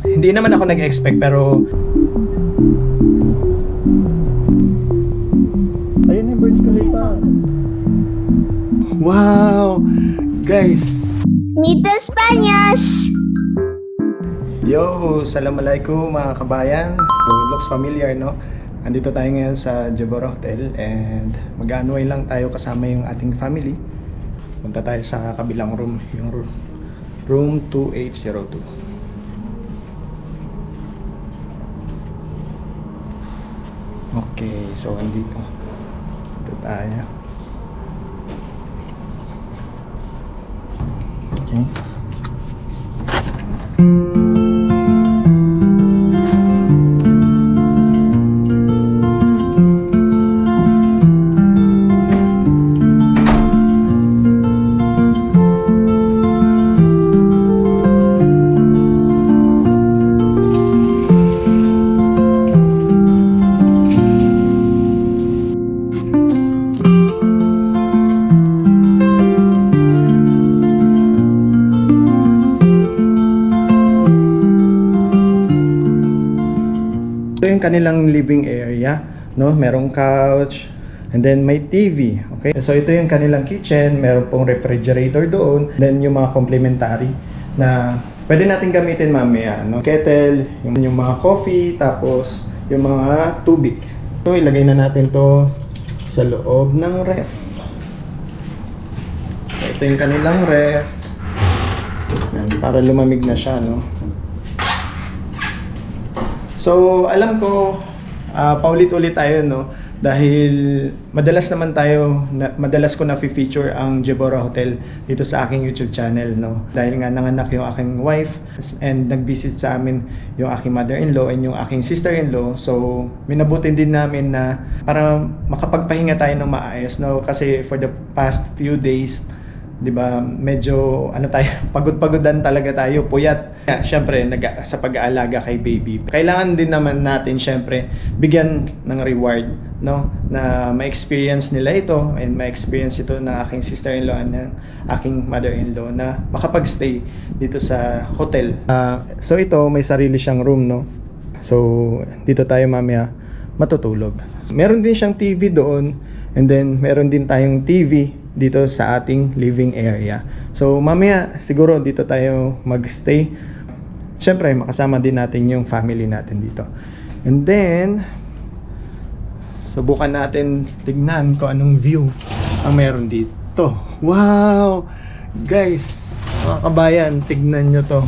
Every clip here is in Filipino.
Hindi naman ako nag-expect pero ayun yung Burj Khalifa. Wow! Guys! Meet the Spaniards! Yo! Assalamualaikum mga kabayan. So, looks familiar, no? Andito tayo ngayon sa Jebora Hotel and mag-anuay lang tayo kasama yung ating family. Punta tayo sa kabilang room, yung room 2802. Okay, so andito. Dito tayo. Okay. Ito yung kanilang living area, no? Merong couch, and then may TV, okay? So ito yung kanilang kitchen, meron pong refrigerator doon, then yung mga complementary na pwede natin gamitin mamaya, no? Kettle, yung mga coffee, tapos yung mga tubig. So ilagay na natin to sa loob ng ref. Ito yung kanilang ref. Yan, para lumamig na siya, no? So, alam ko, paulit-ulit tayo, no? Dahil madalas ko na-feature ang Jebora Hotel dito sa aking YouTube channel, no? Dahil nga nanganak yung aking wife and nag-visit sa amin yung aking mother-in-law and yung aking sister-in-law. So, minabutin din namin na para makapagpahinga tayo ng maayos, no? Kasi for the past few days, 'di ba, medyo pagod-pagodan talaga tayo, puyat. Syempre sa pag-aalaga kay baby. Kailangan din naman natin syempre bigyan ng reward, no? Na ma-experience nila ito and ma-experience ito ng aking sister-in-law and ng aking mother-in-law na makapag-stay dito sa hotel. So ito may sarili siyang room, no? So dito tayo mamaya matutulog. Meron din siyang TV doon and then meron din tayong TV dito sa ating living area. So mamaya siguro dito tayo magstay. Syempre makasama din natin yung family natin dito. And then subukan natin tignan kung anong view ang meron dito. Wow! Guys, mga kabayan, tignan nyo to.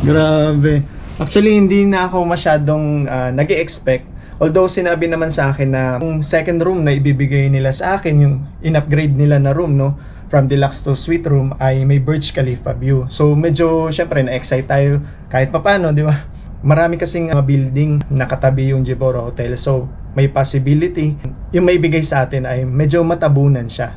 Grabe. Actually hindi na ako masyadong nag-e-expect. Although sinabi naman sa akin na yung second room na ibibigay nila sa akin, yung in-upgrade nila na room, no, from deluxe to suite room, ay may Burj Khalifa view. So medyo syempre na-excite tayo kahit papaano, di ba? Marami kasing building nakatabi yung Jebora Hotel. So may possibility yung may bigay sa atin ay medyo matabunan siya.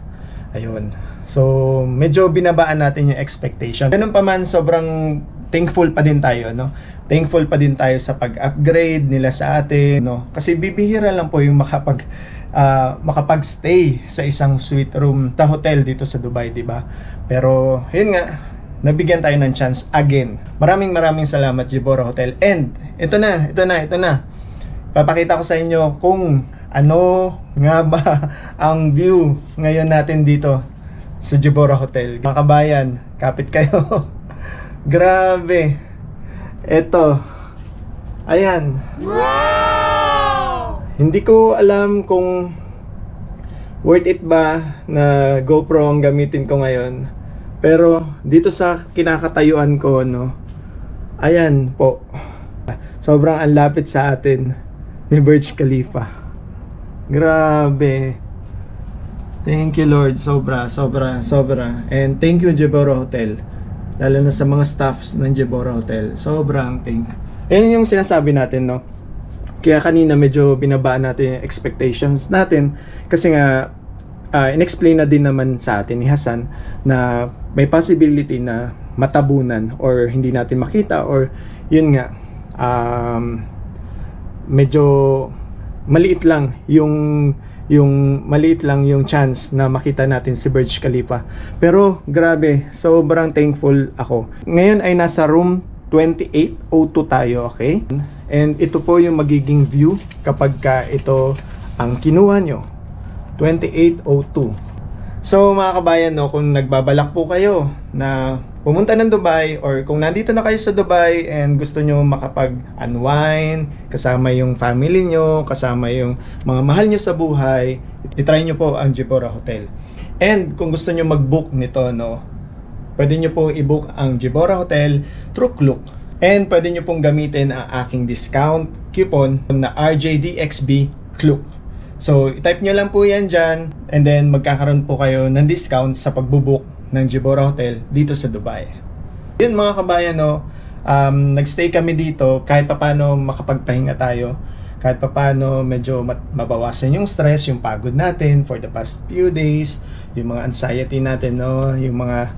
Ayun. So medyo binabaan natin yung expectation. Ganun pa man, sobrang thankful pa din tayo, no? Thankful pa din tayo sa pag-upgrade nila sa atin, no? Kasi bibihira lang po yung makapag-stay sa isang suite room sa hotel dito sa Dubai, di ba? Pero yun nga, nabigyan tayo ng chance again. Maraming salamat Jebora Hotel. And ito na. Papakita ko sa inyo kung ano nga ba ang view ngayon natin dito sa Jebora Hotel. Mga kabayan, kapit kayo. Grabe. Eto. Ayan. Wow! Hindi ko alam kung worth it ba na GoPro ang gamitin ko ngayon. Pero dito sa kinakatayuan ko, no. Ayan po. Sobrang ang lapit sa atin ni Burj Khalifa. Grabe. Thank you Lord. Sobra. And thank you Jebora Hotel. Lalo na sa mga staffs ng Jebora Hotel. Sobrang thank you. Ayan yung sinasabi natin, no? Kaya kanina medyo binabaan natin yung expectations natin. Kasi nga, in-explain na din naman sa atin ni Hassan na may possibility na matabunan or hindi natin makita or yun nga, medyo maliit lang yung chance na makita natin si Burj Khalifa. Pero grabe, sobrang thankful ako. Ngayon ay nasa room 2802 tayo, okay? And ito po yung magiging view kapag ka ito ang kinuha nyo. 2802. So mga kabayan, no, kung nagbabalak po kayo na pumunta ng Dubai, or kung nandito na kayo sa Dubai and gusto nyo makapag-unwind kasama yung family nyo, kasama yung mga mahal nyo sa buhay, itry nyo po ang Jebora Hotel. And kung gusto nyo mag-book nito, no, pwede nyo po i-book ang Jebora Hotel through Klook. And pwede nyo pong gamitin ang aking discount coupon na RJDXB Klook. So, i-type nyo lang po yan dyan, and then magkakaroon po kayo ng discount sa pagbubook ng Jebora Hotel dito sa Dubai. Yun mga kabayan, no, nagstay kami dito kahit papano makapagpahinga tayo, kahit papano medyo mabawasan yung stress, yung pagod natin for the past few days, yung mga anxiety natin, no, yung mga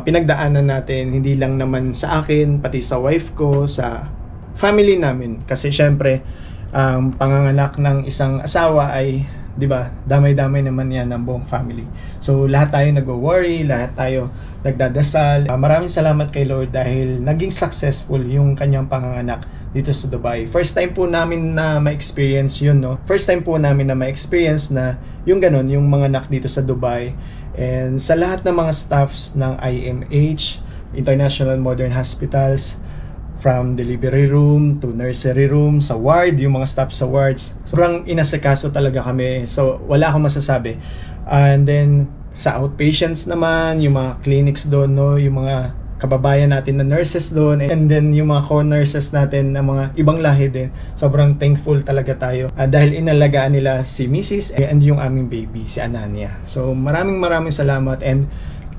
pinagdaanan natin, hindi lang naman sa akin, pati sa wife ko, sa family namin. Kasi syempre, ang panganganak ng isang asawa ay, 'di ba, damay-damay naman yan ng buong family. So lahat tayo nagwo-worry, lahat tayo nagdadasal. Maraming salamat kay Lord dahil naging successful yung kanyang panganganak dito sa Dubai. First time po namin na ma-experience yun, no? First time po namin na ma-experience na yung ganun, yung mga anak dito sa Dubai. And sa lahat ng mga staffs ng IMH, International Modern Hospitals, from delivery room to nursery room, sa ward, yung mga staff sa wards, sobrang inasikaso talaga kami. So wala akong masasabi. And then sa outpatients naman, yung mga clinics doon, no, yung mga kababayan natin na nurses doon, and then yung mga core nurses natin na mga ibang lahi din, sobrang thankful talaga tayo dahil inalagaan nila si Mrs. and yung aming baby, si Anania. So maraming salamat. And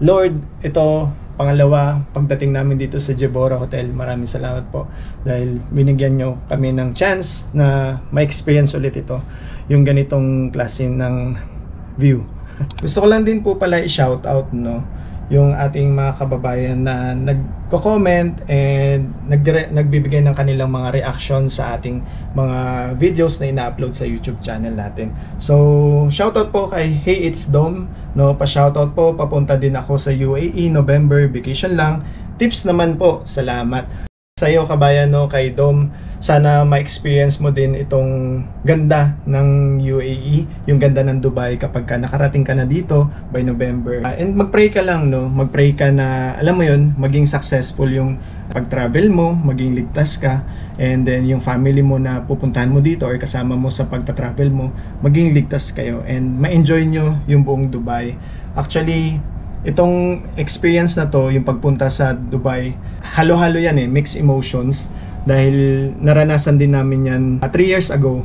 Lord, ito pangalawa, pagdating namin dito sa Jebora Hotel, maraming salamat po dahil binigyan nyo kami ng chance na ma-experience ulit ito, yung ganitong klase ng view. Gusto ko lang din po pala i-shoutout, no, yung ating mga kababayan na nagko-comment and nagbibigay ng kanilang mga reaction sa ating mga videos na ina-upload sa YouTube channel natin. So, shoutout po kay Hey It's Dom, no, pa-shoutout po, papunta din ako sa UAE, November, vacation lang. Tips naman po, salamat. Sa iyo kabayan, no, kay Dom, sana ma-experience mo din itong ganda ng UAE, yung ganda ng Dubai kapag ka nakarating ka na dito by November. And mag-pray ka lang, no, mag-pray ka na, alam mo yun, maging successful yung pag-travel mo, maging ligtas ka, and then yung family mo na pupuntahan mo dito or kasama mo sa pagta-travel mo, maging ligtas kayo and ma-enjoy nyo yung buong Dubai. Actually, itong experience na to, yung pagpunta sa Dubai, halo-halo yan, mixed emotions, dahil naranasan din namin yan 3 years ago.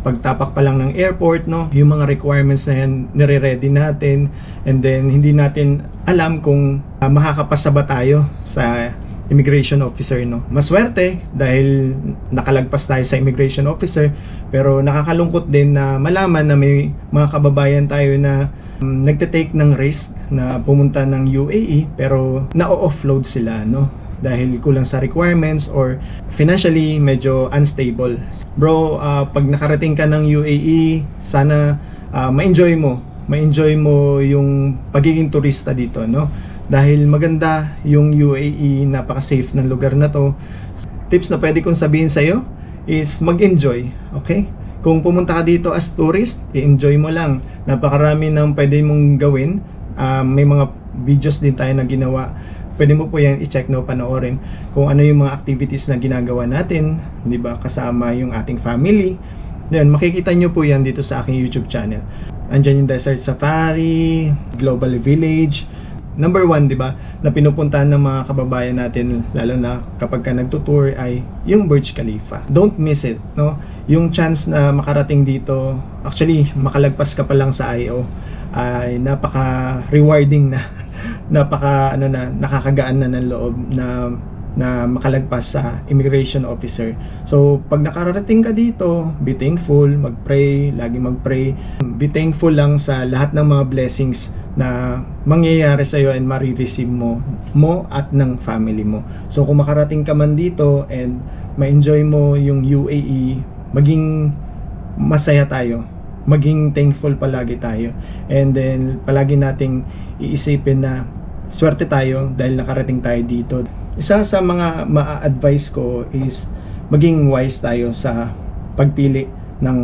Pagtapak pa lang ng airport, no, yung mga requirements na yan nire-ready natin, and then hindi natin alam kung makakapasa ba tayo sa immigration officer, no. Maswerte dahil nakalagpas tayo sa immigration officer, pero nakakalungkot din na malaman na may mga kababayan tayo na nagte-take ng risk na pumunta ng UAE pero na-offload sila, no, dahil kulang sa requirements or financially medyo unstable. Bro, pag nakarating ka ng UAE, sana ma-enjoy mo yung pagiging turista dito, no, dahil maganda yung UAE, napaka-safe ng lugar na to. Tips na pwede kong sabihin sa'yo is mag-enjoy, okay? Kung pumunta ka dito as tourist, i-enjoy mo lang. Napakarami ng pwede mong gawin. May mga videos din tayo na ginawa. Pwede mo po yan i-check, no, panoorin kung ano yung mga activities na ginagawa natin, di ba, kasama yung ating family. Yan, makikita nyo po yan dito sa aking YouTube channel. Andyan yung Desert Safari, Global Village. Number 1, di ba, na pinupuntahan ng mga kababayan natin, lalo na kapag ka nagtutour, ay yung Burj Khalifa. Don't miss it, no? Yung chance na makarating dito, actually, makalagpas ka pa lang sa IO, ay napaka-rewarding na, nakakagaan na ng loob na makalagpas sa immigration officer. So, pag nakarating ka dito, be thankful, mag-pray, lagi mag-pray. Be thankful lang sa lahat ng mga blessings na mangyayari sa iyo and marireceive mo at ng family mo. So, kung makarating ka man dito and ma-enjoy mo yung UAE, maging masaya tayo. Maging thankful palagi tayo. And then, palagi nating iisipin na swerte tayo dahil nakarating tayo dito. isa sa mga ma-advise ko is maging wise tayo sa pagpili ng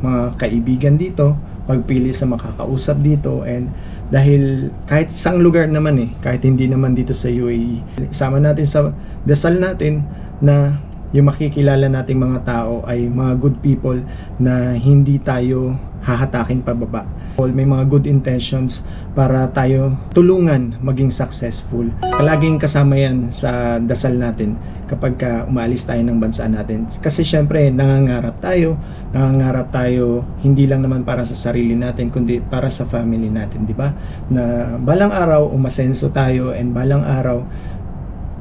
mga kaibigan dito, pagpili sa makakausap dito, and dahil kahit isang lugar naman kahit hindi naman dito sa UAE, isama natin sa dasal natin na yung makikilala nating mga tao ay mga good people na hindi tayo hahatakin pababa. May mga good intentions para tayo tulungan maging successful. Palaging kasama yan sa dasal natin kapag umalis tayo ng bansa natin. Kasi syempre, nangangarap tayo hindi lang naman para sa sarili natin, kundi para sa family natin, di ba? Na balang araw, umasenso tayo, and balang araw,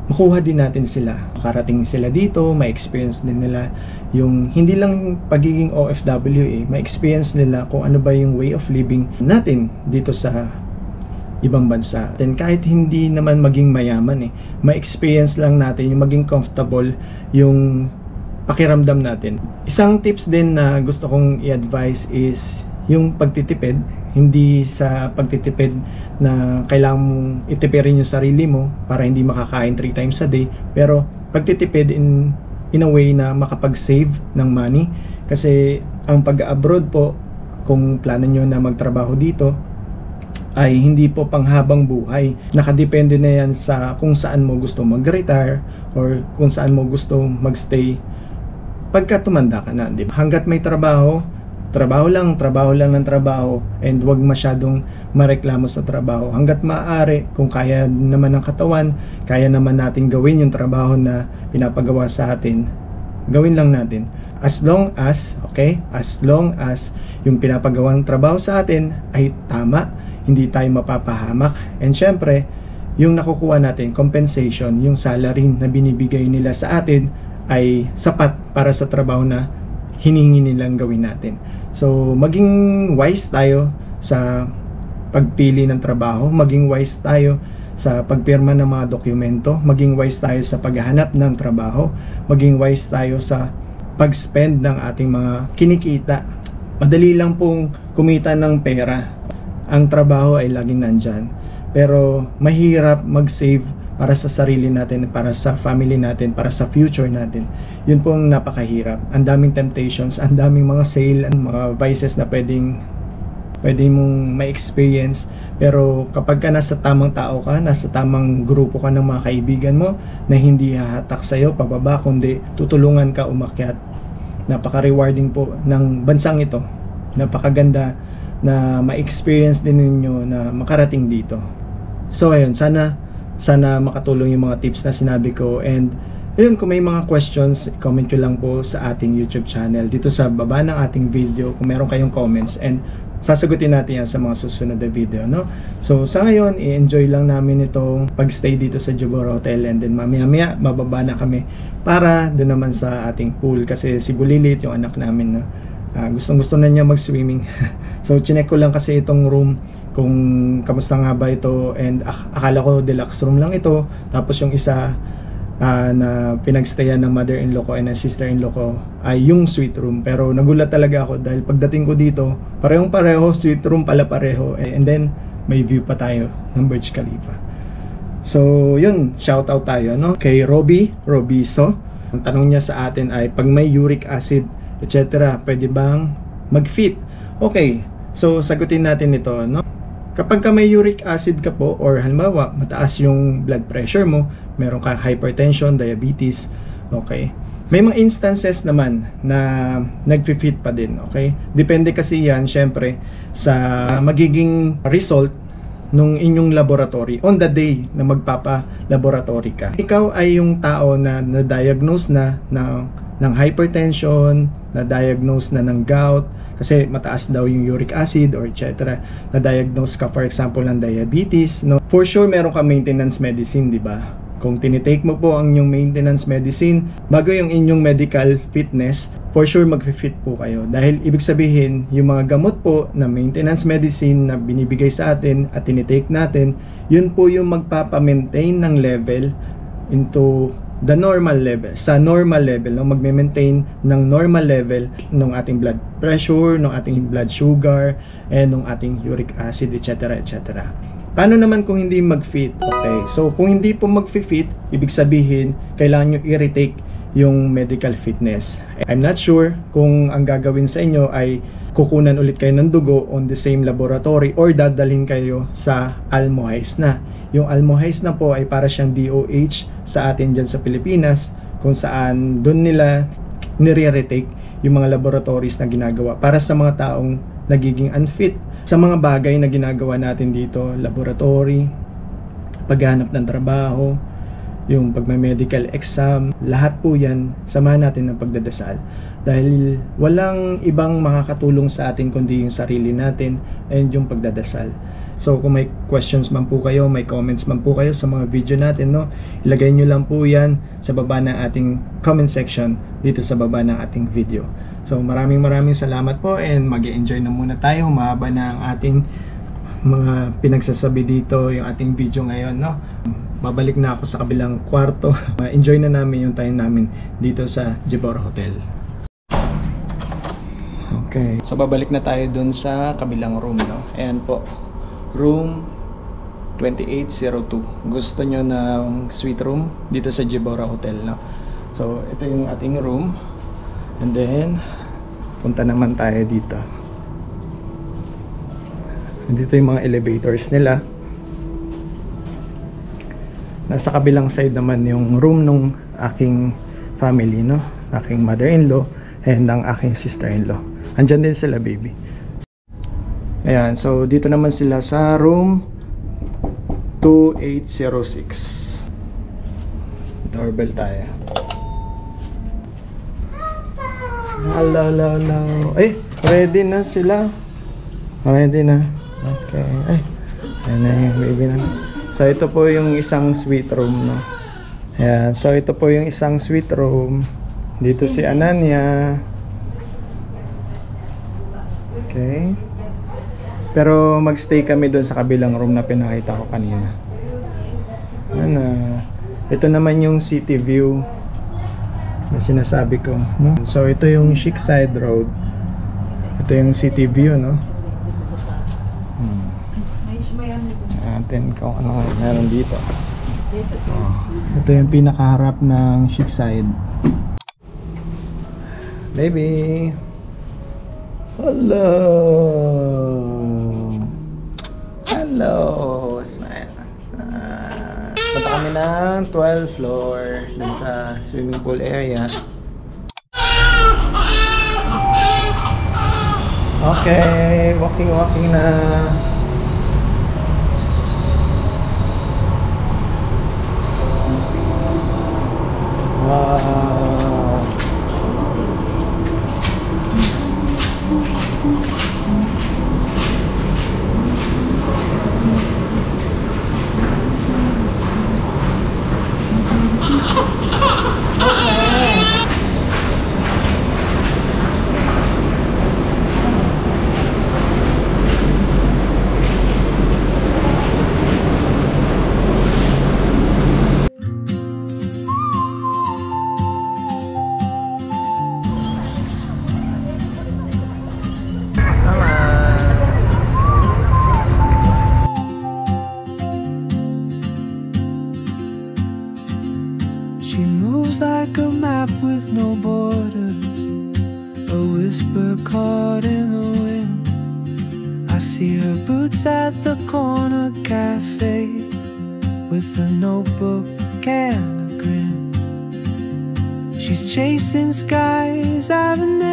makuha din natin sila. Makarating sila dito, ma-experience din nila yung hindi lang pagiging OFW ma-experience nila kung ano ba yung way of living natin dito sa ibang bansa. Then kahit hindi naman maging mayaman ma-experience lang natin yung maging comfortable yung pakiramdam natin. Isang tips din na gusto kong i-advise is yung pagtitipid. Hindi sa pagtitipid na kailangan mong itipirin yung sarili mo para hindi makakain 3 times a day, pero pagtitipid in a way na makapag-save ng money. Kasi ang pag-abroad po, kung plano nyo na magtrabaho dito, ay hindi po panghabang buhay. Nakadepende na yan sa kung saan mo gusto mag-retire or kung saan mo gusto magstay pagka tumanda ka na, di ba? Hanggat may trabaho lang ng trabaho, and wag masyadong mareklamo sa trabaho. Hanggat maaari, kung kaya naman ng katawan, kaya naman natin gawin yung trabaho na pinapagawa sa atin, gawin lang natin. As long as yung pinapagawang trabaho sa atin ay tama, hindi tayo mapapahamak, and syempre, yung nakukuha natin, compensation, yung salary na binibigay nila sa atin ay sapat para sa trabaho na hiningi nilang gawin natin. So, maging wise tayo sa pagpili ng trabaho, maging wise tayo sa pagpirma ng mga dokumento, maging wise tayo sa paghahanap ng trabaho, maging wise tayo sa pag-spend ng ating mga kinikita. Madali lang pong kumita ng pera. Ang trabaho ay laging nandyan. Pero mahirap mag-save para sa sarili natin, para sa family natin, para sa future natin. Yun pong napakahirap. Ang daming temptations, ang daming mga sale, mga vices na pwedeng mong ma-experience. Pero kapag ka nasa tamang tao ka, nasa tamang grupo ka ng mga kaibigan mo na hindi hahatak sa'yo pababa, kundi tutulungan ka umakyat. Napaka-rewarding po ng bansang ito. Napakaganda na ma-experience din ninyo na makarating dito. So ayun, sana makatulong yung mga tips na sinabi ko, and yun, kung may mga questions, comment nyo lang po sa ating YouTube channel dito sa baba ng ating video kung meron kayong comments, and sasagutin natin yan sa mga susunod na video, no? So sa ngayon, i-enjoy lang namin itong pagstay dito sa Jabora Hotel, and then mamaya mababa na kami para doon naman sa ating pool, kasi si Bulilit, yung anak namin, no? Gustong-gusto na niya mag-swimming. So chinek ko lang kasi itong room kung kamusta nga ba ito, and akala ko deluxe room lang ito, tapos yung isa na pinagstayan ng mother-in-law ko and ng sister-in-law ko ay yung suite room. Pero nagulat talaga ako dahil pagdating ko dito, parehong-pareho, suite room pala pareho, and then may view pa tayo ng Burj Khalifa. So yun, shout out tayo, no? Kay Robiso. Ang tanong niya sa atin ay, pag may uric acid etc., pwede bang mag-fit? Okay, so sagutin natin ito, no? Kapag ka may uric acid ka po, or halimbawa mataas yung blood pressure mo, meron ka hypertension, diabetes, okay, may mga instances naman na nag-fit pa din, okay? Depende kasi yan syempre sa magiging result nung inyong laboratory on the day na magpapa-laboratory ka. Ikaw ay yung tao na na-diagnose ng hypertension, na-diagnose na ng gout, kasi mataas daw yung uric acid, or etc. Na-diagnose ka for example ng diabetes, no? For sure meron ka maintenance medicine, di ba? Kung tinitake mo po ang inyong maintenance medicine bago yung inyong medical fitness, for sure mag-fit po kayo. Dahil ibig sabihin, yung mga gamot po na maintenance medicine na binibigay sa atin at tinitake natin, yun po yung magpapa-maintain ng level into the normal level, sa normal level, no? Magme-maintain ng normal level ng ating blood pressure, ng ating blood sugar, and ng ating uric acid, etc., etc. Paano naman kung hindi mag-fit? Okay, so kung hindi po mag-fit, ibig sabihin, kailangan nyo i-retake yung medical fitness. I'm not sure kung ang gagawin sa inyo ay kukunan ulit kayo ng dugo on the same laboratory or dadalhin kayo sa Almohais na. Yung Almohais na po ay para siyang DOH sa atin dyan sa Pilipinas, kung saan doon nila nire-retake yung mga laboratories na ginagawa para sa mga taong nagiging unfit sa mga bagay na ginagawa natin dito, laboratory, paghanap ng trabaho, yung pagme-medical exam, lahat po yan, samahan natin ng pagdadasal. Dahil walang ibang makakatulong sa atin kundi yung sarili natin and yung pagdadasal. So kung may questions man po kayo, may comments man po kayo sa mga video natin, no, ilagay nyo lang po yan sa baba ng ating comment section dito sa baba ng ating video. So maraming salamat po and mag-enjoy na muna tayo. Mahaba na ang ating mga pinagsasabi dito, yung ating video ngayon, no. Babalik na ako sa kabilang kwarto. Enjoy na namin yung time namin dito sa Jebora Hotel. Okay, so babalik na tayo dun sa kabilang room, no. Ayan po, room 2802. Gusto nyo ng suite room dito sa Jebora Hotel, no. So ito yung ating room. And then punta naman tayo dito. Dito yung mga elevators nila. Nasa kabilang side naman yung room nung aking family, no, aking mother-in-law and ang aking sister-in-law. Andyan din sila, baby. Ayan, so dito naman sila sa room 2806. Doorbell tayo. Hello. Ay, ready na sila. Ready na. Okay. Ay, ayan na yung baby na. So ito po yung isang suite room, no. Ayan, so ito po yung isang suite room. Dito si Ananya. Okay. Pero magstay kami doon sa kabilang room na pinakita ko kanina. Ano, ito naman yung city view na sinasabi ko, no? So ito yung Shickside Road. Ito yung city view, no. Natin kung ano meron dito. Ito yung pinakaharap ng Shickside. Baby, hello, smile. Punta kami ng 12th floor dun sa swimming pool area. Okay, walking na. Wow. She moves like a map with no borders, a whisper caught in the wind. I see her boots at the corner cafe with a notebook and a grin. She's chasing skies I've never